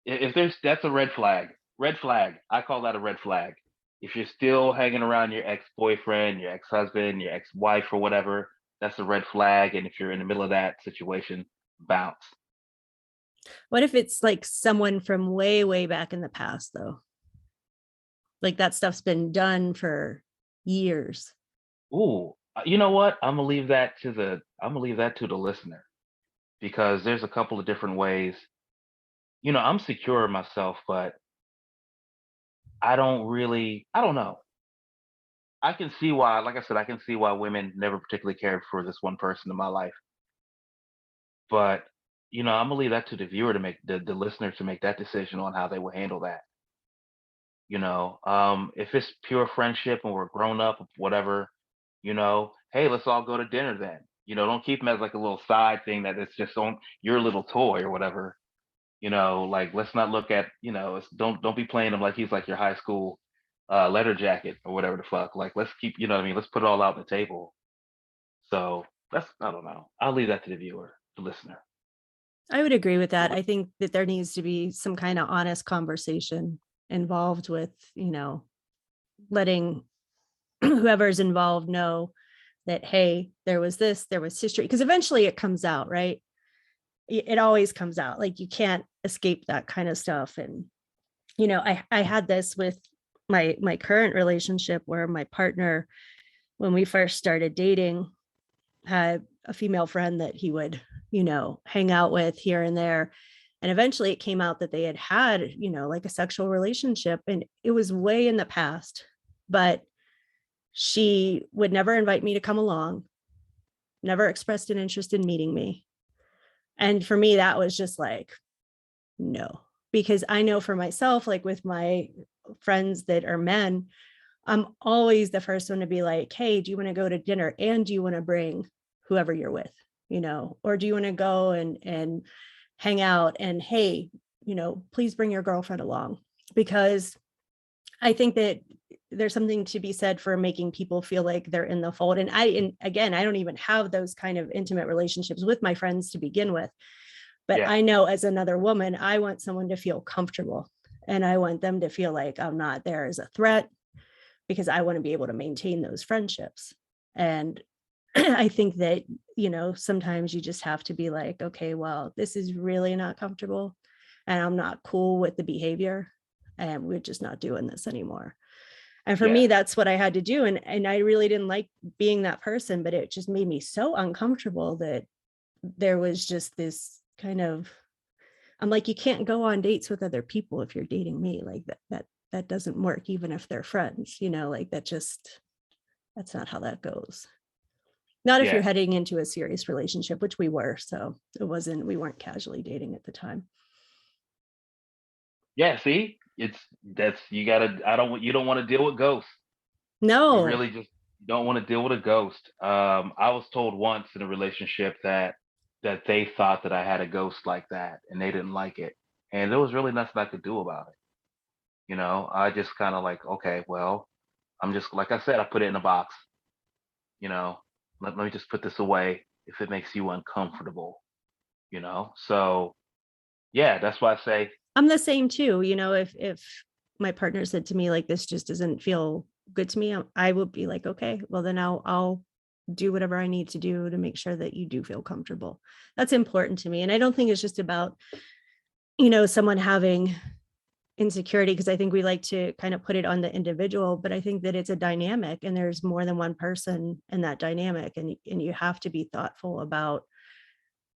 If there's that's a red flag. Red flag. I call that a red flag. If you're still hanging around your ex-boyfriend, your ex-husband, your ex-wife or whatever, that's a red flag. And if you're in the middle of that situation, bounce. What if it's like someone from way, way back in the past though? Like that stuff's been done for years. Ooh. You know what? I'm gonna leave that to the listener because there's a couple of different ways. I'm secure in myself, but I don't know. I can see why, like I said, I can see why women never particularly cared for this one person in my life. But, I'm gonna leave that to the viewer to make the listener to make that decision on how they will handle that. If it's pure friendship and we're grown up, whatever, hey, let's all go to dinner then. Don't keep them as like a little side thing that it's just on your little toy or whatever. Like let's not look at, don't be playing him like he's like your high school letter jacket or whatever the fuck. Like let's keep, what I mean, let's put it all out on the table. So that's I don't know. I'll leave that to the viewer, the listener. I would agree with But that. I think that there needs to be some kind of honest conversation involved with, letting whoever's involved know that, hey, there was this, there was history, because eventually it comes out, right? It always comes out. Like you can't escape that kind of stuff. And, I had this with my current relationship where my partner, when we first started dating, had a female friend that he would, hang out with here and there. And eventually it came out that they had, like a sexual relationship, and it was way in the past. But she would never invite me to come along, never expressed an interest in meeting me. And for me, that was just like, no, because I know for myself, like with my friends that are men, I'm always the first one to be like, hey, do you want to go to dinner? And do you want to bring whoever you're with, or do you want to go and hang out? And hey, please bring your girlfriend along. Because I think that there's something to be said for making people feel like they're in the fold. And again, I don't even have those kind of intimate relationships with my friends to begin with. But yeah, I know as another woman, I want someone to feel comfortable, and I want them to feel like I'm not there as a threat, because I want to be able to maintain those friendships. And I think that, sometimes you just have to be like, okay, well, this is really not comfortable and I'm not cool with the behavior, and we're just not doing this anymore. And for yeah, me, that's what I had to do. And I really didn't like being that person, but it just made me so uncomfortable that there was just this kind of, I'm like, you can't go on dates with other people if you're dating me. Like that doesn't work, even if they're friends, like that's not how that goes. Not if you're yeah, heading into a serious relationship, which we were. So we weren't casually dating at the time. yeah. See, it's that's you gotta. You don't want to deal with ghosts. You No, really just don't want to deal with a ghost. I was told once in a relationship that they thought that I had a ghost like that, and they didn't like it, and there was really nothing I could do about it. I just kind of like, okay, well, I'm just like I said, I put it in a box. You know, let me just put this away if it makes you uncomfortable. So yeah, that's why I say, I'm the same too. If my partner said to me like, this just doesn't feel good to me, I would be like, okay, well then I'll do whatever I need to do to make sure that you do feel comfortable. That's important to me. And I don't think it's just about, someone having insecurity, because I think we like to kind of put it on the individual, but I think that it's a dynamic and there's more than one person in that dynamic. And you have to be thoughtful about,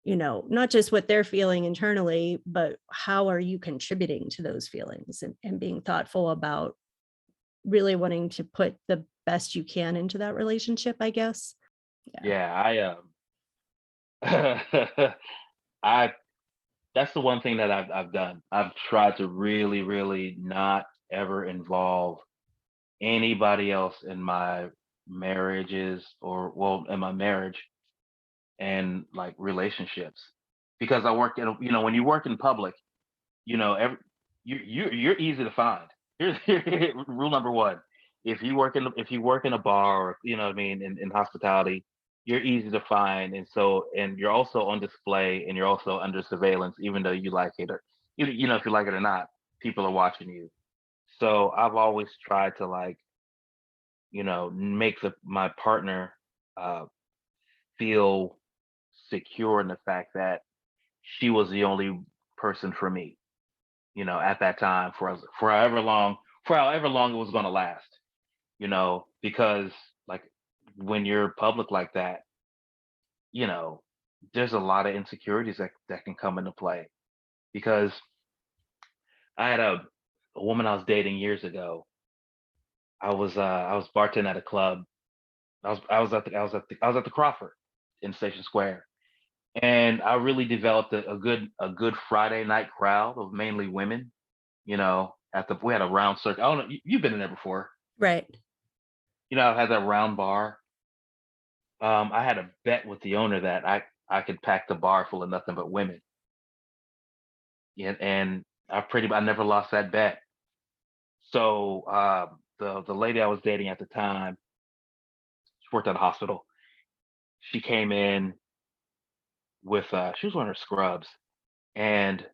not just what they're feeling internally, but how are you contributing to those feelings, and being thoughtful about really wanting to put the best you can into that relationship, I guess. Yeah. yeah, I that's the one thing that I've done. I've tried to really, really not ever involve anybody else in my marriages or well, in my marriage and like relationships because I work in when you work in public, every you're easy to find. Here's rule number one: if you work in a bar or what I mean in hospitality, you're easy to find, and you're also on display and you're also under surveillance, even though you like it or if you like it or not, people are watching you. So I've always tried to like make my partner uh, feel secure in the fact that she was the only person for me at that time for however long it was going to last, because like when you're public like that, you know, there's a lot of insecurities that can come into play because I had a woman I was dating years ago. I was bartending at a club. I was at the Crawford in Station Square, and I really developed a good Friday night crowd of mainly women. You know, at the we had a round circle. I don't know. You've been in there before. Right. You know, I had that round bar. I had a bet with the owner that I could pack the bar full of nothing but women. Yeah, and I never lost that bet. So the lady I was dating at the time, she worked at a hospital. She came in with she was wearing her scrubs, and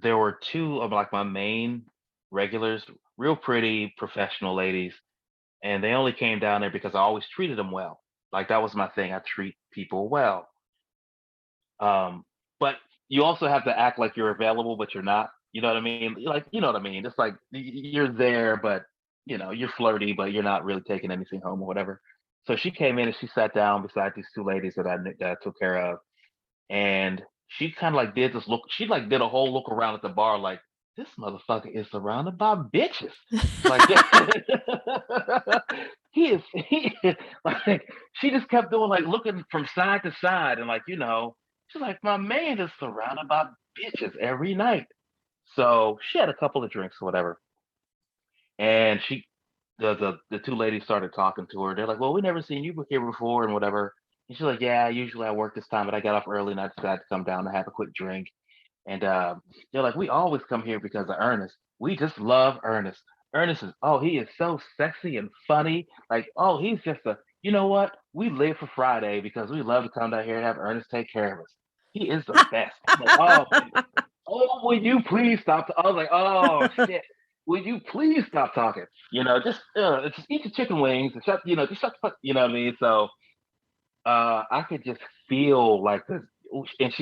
there were two of like my main regulars, real pretty professional ladies, and they only came down there because I always treated them well. Like that was my thing. I treat people well. But you also have to act like you're available, but you're not. You know what I mean? Like, you know what I mean? It's like you're there, but you're flirty, but you're not really taking anything home or whatever. So she came in and she sat down beside these two ladies that I took care of, and she kind of like did this look. She like did a whole look around at the bar, like this motherfucker is surrounded by bitches. Like he like she just kept doing like looking from side to side and like she's like my man is surrounded by bitches every night. So she had a couple of drinks or whatever, and the two ladies started talking to her. They're like, "Well, we never seen you here before and whatever." And she's like, "Yeah, usually I work this time, but I got off early and I decided to come down to have a quick drink." And they're like, "We always come here because of Ernest. We just love Ernest. Ernest is he is so sexy and funny. Like, oh, he's just a you know what? We live for Friday because we love to come down here and have Ernest take care of us. He is the best." I'm like, oh, would you please stop? I was like, oh shit. Would you please stop talking? Just eat your chicken wings and just shut the fuck. You know what I mean? So I could just feel like this, and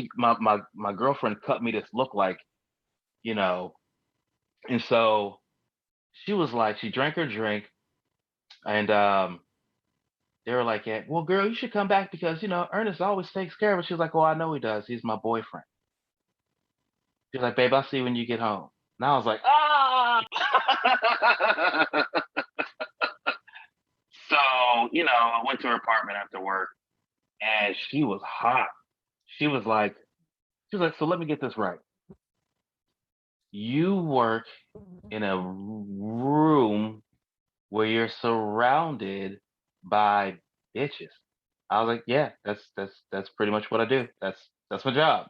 my girlfriend cut me this look like, you know, and so she was like, she drank her drink, and they were like, yeah, well, girl, you should come back because Ernest always takes care of it. She was like, oh, I know he does. He's my boyfriend. She's like, babe, I'll see you when you get home. And I was like, ah. So I went to her apartment after work, and she was hot. She was like, so let me get this right. You work in a room where you're surrounded by bitches. I was like, yeah, that's pretty much what I do. That's my job,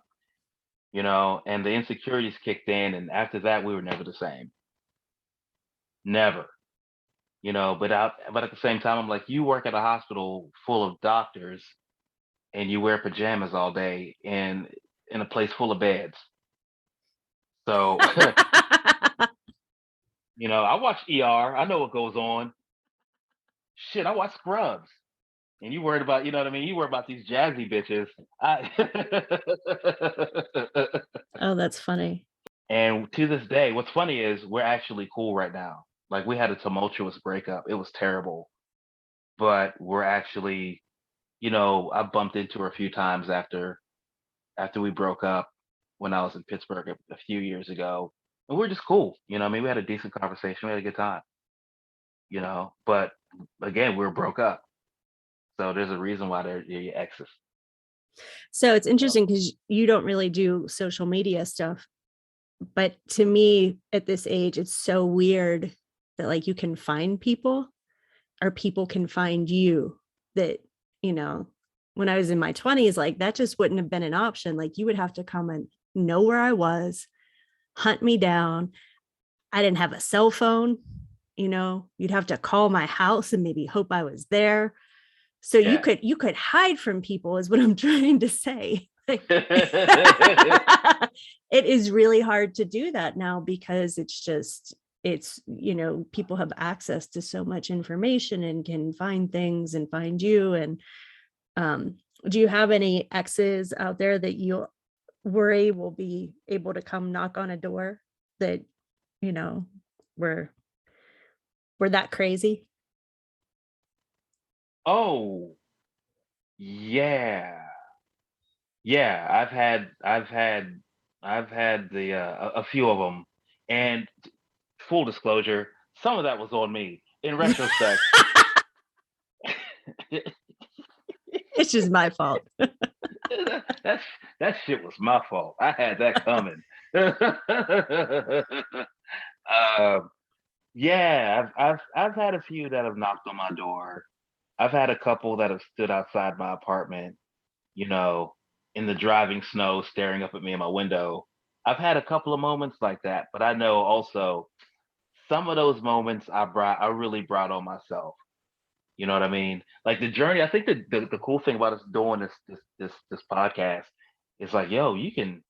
and the insecurities kicked in, and after that we were never the same. Never. But at the same time I'm like, you work at a hospital full of doctors and you wear pajamas all day in a place full of beds. So I watch ER. I know what goes on. Shit, I watch Scrubs. And you worried about, you know what I mean? You worry about these jazzy bitches. Oh, that's funny. And to this day, what's funny is we're actually cool right now. Like we had a tumultuous breakup. It was terrible, but we're actually, I bumped into her a few times after we broke up when I was in Pittsburgh a few years ago, and we're just cool. I mean, we had a decent conversation. We had a good time. But again, we were broke up, so there's a reason why they're your exes. So it's So. interesting because you don't really do social media stuff. But to me at this age, it's so weird that like you can find people or people can find you that, you know, when I was in my 20s, like that just wouldn't have been an option. Like you would have to come and know where I was, hunt me down. I didn't have a cell phone, you'd have to call my house and maybe hope I was there. So Yeah. you could hide from people is what I'm trying to say. It is really hard to do that now because it's people have access to so much information and can find things and find you. And do you have any exes out there that you be able to come knock on a door that you know were that crazy? Oh, yeah. Yeah, I've had the a few of them, and full disclosure, some of that was on me. In retrospect, It's just my fault. that's that shit was my fault. I had that coming. Um, yeah, I've had a few that have knocked on my door. I've had a couple that have stood outside my apartment, you know, in the driving snow, staring up at me in my window. I've had a couple of moments like that, but I know also some of those moments I really brought on myself. You know what I mean? Like the journey. I think the cool thing about us doing this podcast is like, yo, you can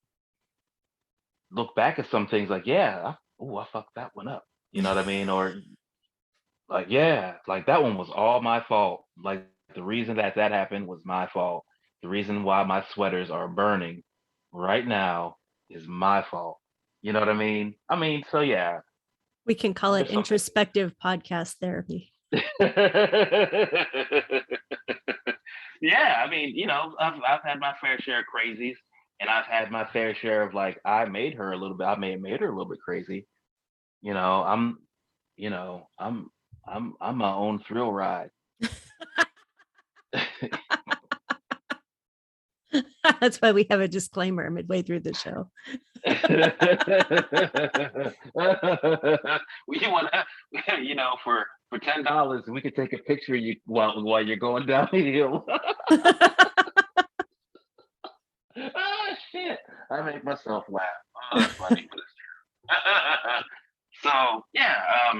look back at some things like, yeah, I fucked that one up. You know what I mean? Or like, yeah, like that one was all my fault. Like the reason that that happened was my fault. The reason why my sweaters are burning right now is my fault. You know what I mean? So yeah, We can call it there's some things. introspective podcast therapy. Yeah, I've had my fair share of crazies, and I've had my fair share of like I made her a little bit. I may have made her a little bit crazy. You know, I'm, you know, I'm my own thrill ride. That's why we have a disclaimer midway through the show. We want to, for $10, we could take a picture of you while you're going down the hill. Oh shit! I make myself laugh. Oh, that's funny, but it's true. So yeah,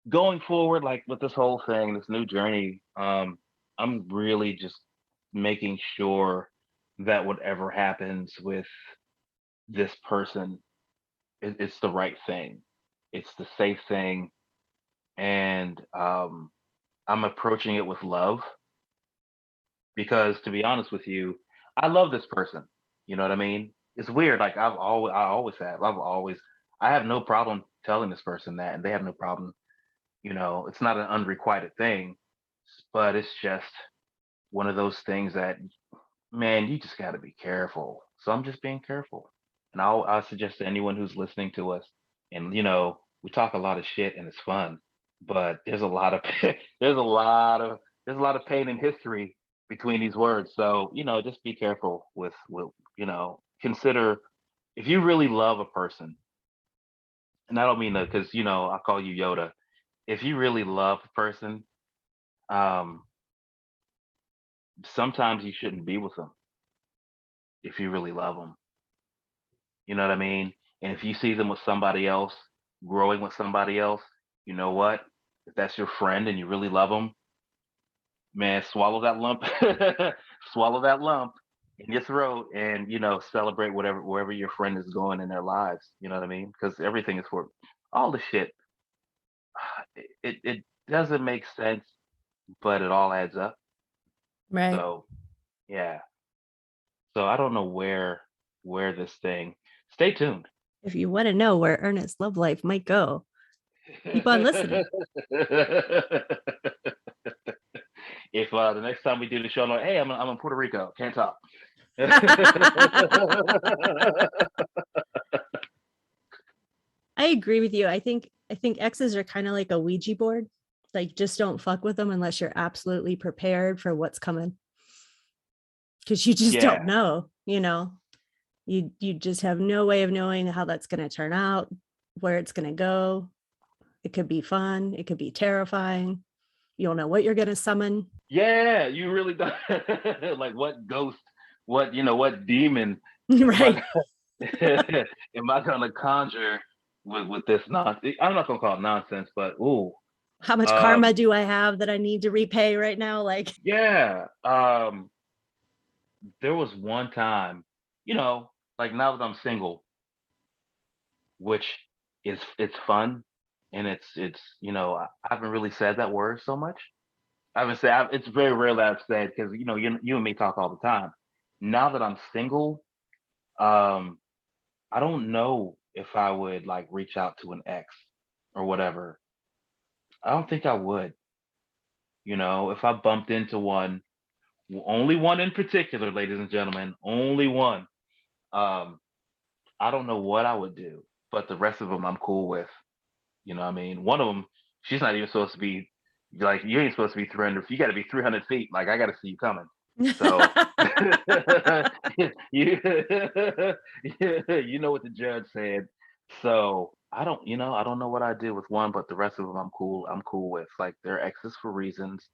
going forward, like with this whole thing, this new journey, I'm really just making sure that whatever happens with this person, it's the right thing. It's the safe thing, and I'm approaching it with love because, to be honest with you, I love this person. You know what I mean? It's weird. Like I always have. I have no problem telling this person that, and they have no problem. It's not an unrequited thing, but it's just one of those things that, man, you just got to be careful. So I'm just being careful, and I'll suggest to anyone who's listening to us, and we talk a lot of shit and it's fun, but there's a lot of there's a lot of there's a lot of pain and history between these words. So just be careful with consider if you really love a person, and I don't mean that because I call you Yoda. If you really love a person, um, sometimes you shouldn't be with them if you really love them. You know what I mean? And if you see them with somebody else, growing with somebody else, you know what? If that's your friend and you really love them, man, swallow that lump, swallow that lump in your throat, and celebrate whatever wherever your friend is going in their lives. You know what I mean? Because everything is for all the shit. It doesn't make sense, but it all adds up. Right. So yeah. So I don't know where this thing. Stay tuned. If you want to know where Ernest's love life might go, keep on listening. If the next time we do the show, I'm like, hey, I'm in Puerto Rico, can't talk. I agree with you. I think exes are kind of like a Ouija board. Like just don't fuck with them unless you're absolutely prepared for what's coming. Because you just don't Yeah, know. You just have no way of knowing how that's going to turn out, where it's going to go. It could be fun, it could be terrifying. You don't know what you're going to summon. yeah, you really don't. Like what ghost, what demon am Right. I am I gonna conjure with this nonsense? I'm not gonna call it nonsense, but ooh, How much karma um, do I have that I need to repay right now? Like, yeah. There was one time, like now that I'm single, which it's fun, and I haven't really said that word so much. I haven't said it's very rare that I've said because you and me talk all the time. Now that I'm single, um, I don't know if I would like reach out to an ex or whatever. I don't think I would. If I bumped into one, only one in particular, ladies and gentlemen, only one. Um, I don't know what I would do, but the rest of them I'm cool with. You know what I mean? One of them, she's not even supposed to be like, you ain't supposed to be 300. You got to be 300 feet. Like, I got to see you coming. So, you, you know what the judge said. So, I don't know what I did with one, but the rest of them I'm cool. I'm cool with. Like, they're exes for reasons.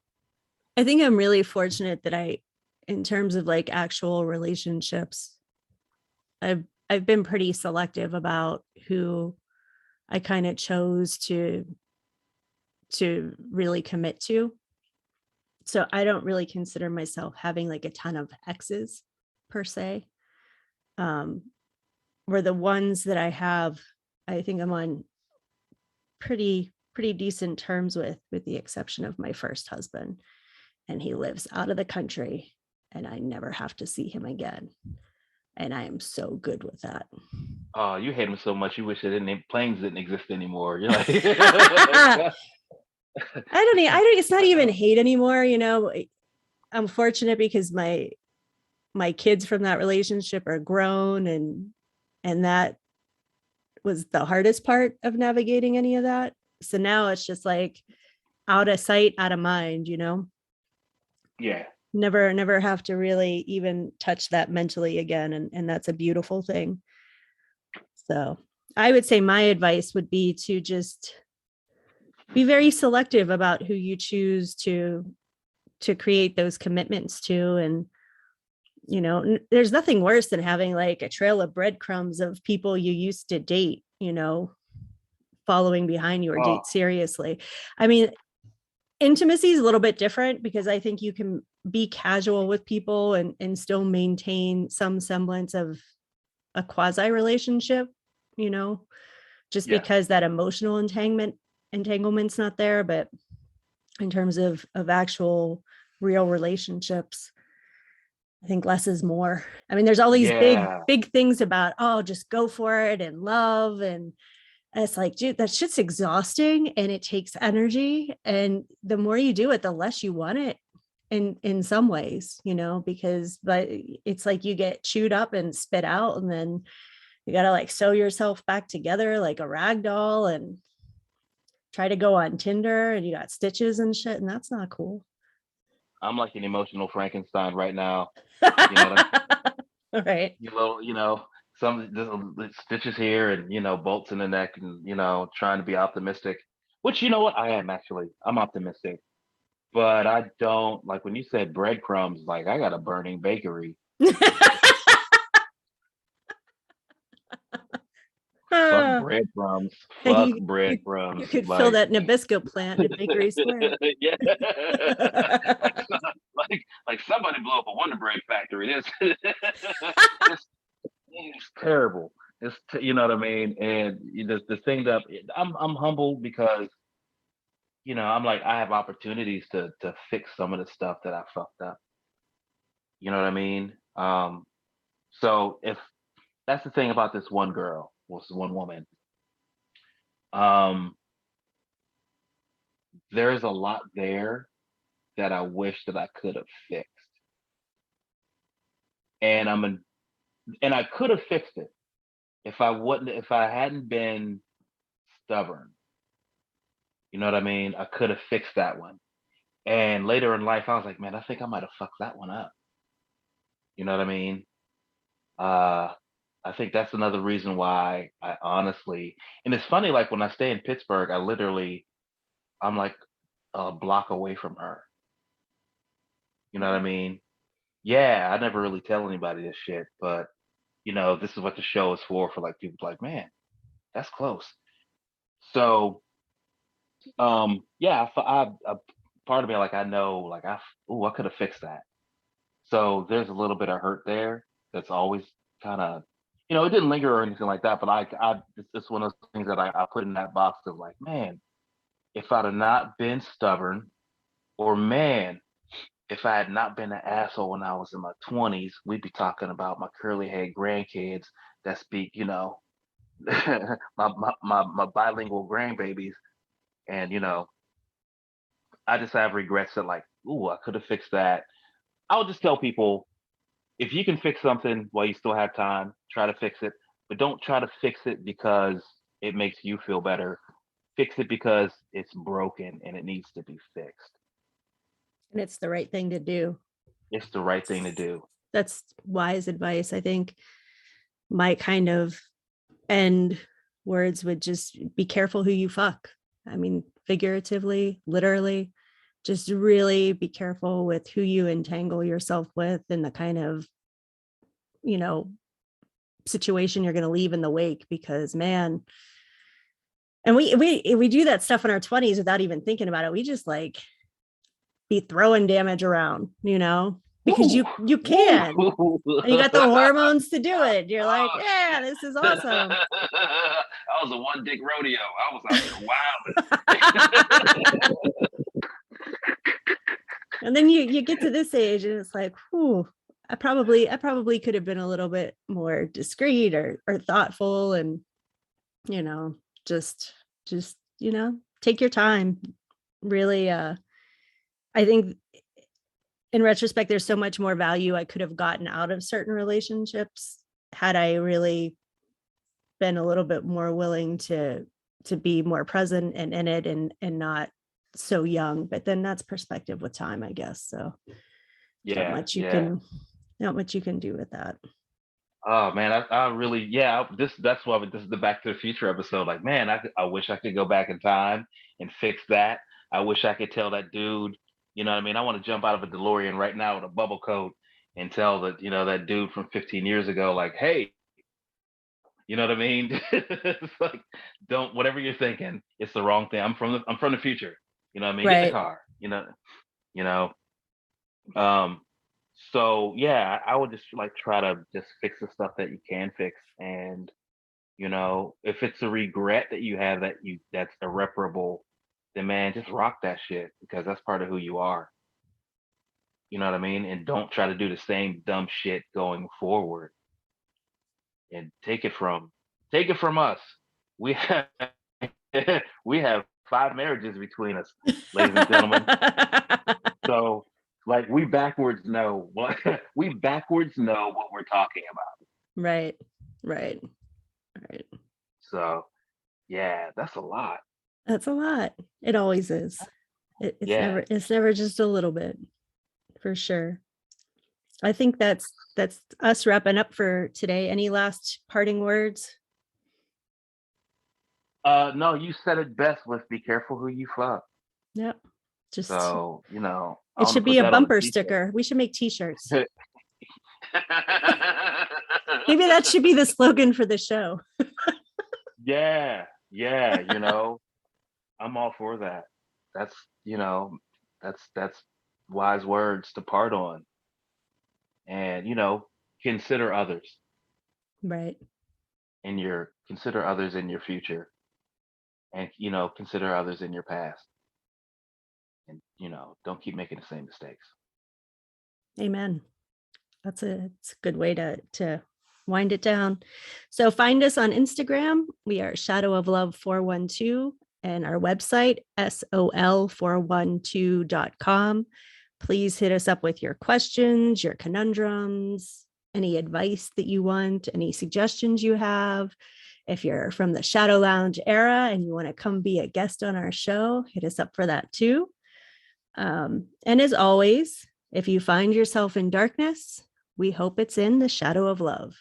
I think I'm really fortunate that in terms of like actual relationships, I've been pretty selective about who I kind of chose to really commit to. So I don't really consider myself having like a ton of exes per se. Um, where the ones that I have, I think I'm on pretty decent terms with the exception of my first husband, and he lives out of the country, and I never have to see him again. And I am so good with that. Oh, you hate them so much. You wish that planes didn't exist anymore. You're like, I I don't, it's not even hate anymore, I'm fortunate because my kids from that relationship are grown, and that was the hardest part of navigating any of that. So now it's just like out of sight, out of mind, yeah, never have to really even touch that mentally again. And that's a beautiful thing. So I would say my advice would be to just be very selective about who you choose to create those commitments to. And there's nothing worse than having like a trail of breadcrumbs of people you used to date, following behind you or oh, date seriously. I mean, intimacy is a little bit different because I think you can be casual with people and still maintain some semblance of a quasi relationship, you know, just yes. because that emotional entanglement's not there. But in terms of actual real relationships, I think less is more. I mean, there's all these Yeah. big things about, oh, just go for it and love. And it's like, dude, that shit's exhausting and it takes energy. And the more you do it, the less you want it in some ways, because but it's like you get chewed up and spit out, and then you gotta like sew yourself back together like a rag doll and try to go on Tinder and you got stitches and shit, and that's not cool. I'm like an emotional Frankenstein right now. You know what I All right. You know, some stitches here and bolts in the neck and trying to be optimistic. Which you know what I am actually. I'm optimistic, but I don't like when you said breadcrumbs. Like I got a burning bakery. Fuck breadcrumbs. Fuck You breadcrumbs. could fill Like that Nabisco plant in Bakery Square. yeah, like like somebody blew up a Wonder Bread factory. It's it's terrible. You know what I mean. And the thing that I'm humbled because I'm like I have opportunities to fix some of the stuff that I fucked up. You know what I mean. So if that's the thing about this one girl, was one woman. Um, there's a lot there that I wish that I could have fixed, and and I could have fixed it if I hadn't been stubborn. You know what I mean? I could have fixed that one. And later in life, I was like, man, I think I might have fucked that one up. You know what I mean? Uh, I think that's another reason why I honestly, and it's funny, like when I stay in Pittsburgh, I'm like a block away from her. You know what I mean? Yeah, I never really tell anybody this shit, but this is what the show is for like people like, man, that's close. So, yeah, part of me, like, I know, like, I could have fixed that. So there's a little bit of hurt there that's always kind of, it didn't linger or anything like that, but it's one of those things that I put in that box of like, man, if I'd have not been stubborn, or man, if I had not been an asshole when I was in my 20s, we'd be talking about my curly haired grandkids that speak, my bilingual grandbabies, and I just have regrets that like, ooh, I could have fixed that. I'll just tell people if you can fix something while you still have time, try to fix it, but don't try to fix it because it makes you feel better. Fix it because it's broken and it needs to be fixed. And it's the right thing to do. It's the right thing to do. That's wise advice. I think my kind of end words would just be careful who you fuck. I mean, figuratively, literally, just really be careful with who you entangle yourself with and the kind of, you know, situation you're going to leave in the wake, because man, and we do that stuff in our 20s without even thinking about it. We just like be throwing damage around, because Woo! you can. Woo! And you got the hormones to do it. You're like, yeah, this is awesome. I was a one dick rodeo. I was out there wilding. And then you get to this age and it's like, whew, I probably could have been a little bit more discreet or thoughtful, and you know, just take your time. Really, I think in retrospect, there's so much more value I could have gotten out of certain relationships had I really been a little bit more willing to be more present and in it, and not so young. But then that's perspective with time, I guess. So not Yeah, much you yeah. can not much you can do with that. Oh man, I really, yeah. That's why this is the Back to the Future episode. Like, man, I wish I could go back in time and fix that. I wish I could tell that dude. You know what I mean? I want to jump out of a DeLorean right now with a bubble coat and tell that dude from 15 years ago, like, hey, you know what I mean? It's like, don't whatever you're thinking, it's the wrong thing. I'm from the future. You know what I mean? Get in the Right. car. You know. Um, so yeah, I would just like try to just fix the stuff that you can fix, and if it's a regret that you have that's irreparable, then man, just rock that shit because that's part of who you are. You know what I mean? And don't try to do the same dumb shit going forward. And take it from us. We have we have 5 marriages between us, ladies and gentlemen. So like we backwards know what we backwards know what we're talking about. Right. Right. Right. So yeah, that's a lot. That's a lot. It always is. It's Yeah. never just a little bit, for sure. I think that's us wrapping up for today. Any last parting words? No, you said it best with be careful who you fuck. Yep. Just So, I it want to should put be a that on a bumper t-shirt. sticker. We should make t-shirts. Maybe that should be the slogan for the show. Yeah, yeah, I'm all for that. That's, you know, that's wise words to part on. And, consider others Right. consider others in your future, and, consider others in your past. And, don't keep making the same mistakes. Amen. It's a good way to wind it down. So find us on Instagram. We are Shadow of Love 412, and our website sol412.com. Please hit us up with your questions, your conundrums, any advice that you want, any suggestions you have. If you're from the Shadow Lounge era and you want to come be a guest on our show, hit us up for that too. And as always, if you find yourself in darkness, we hope it's in the shadow of love.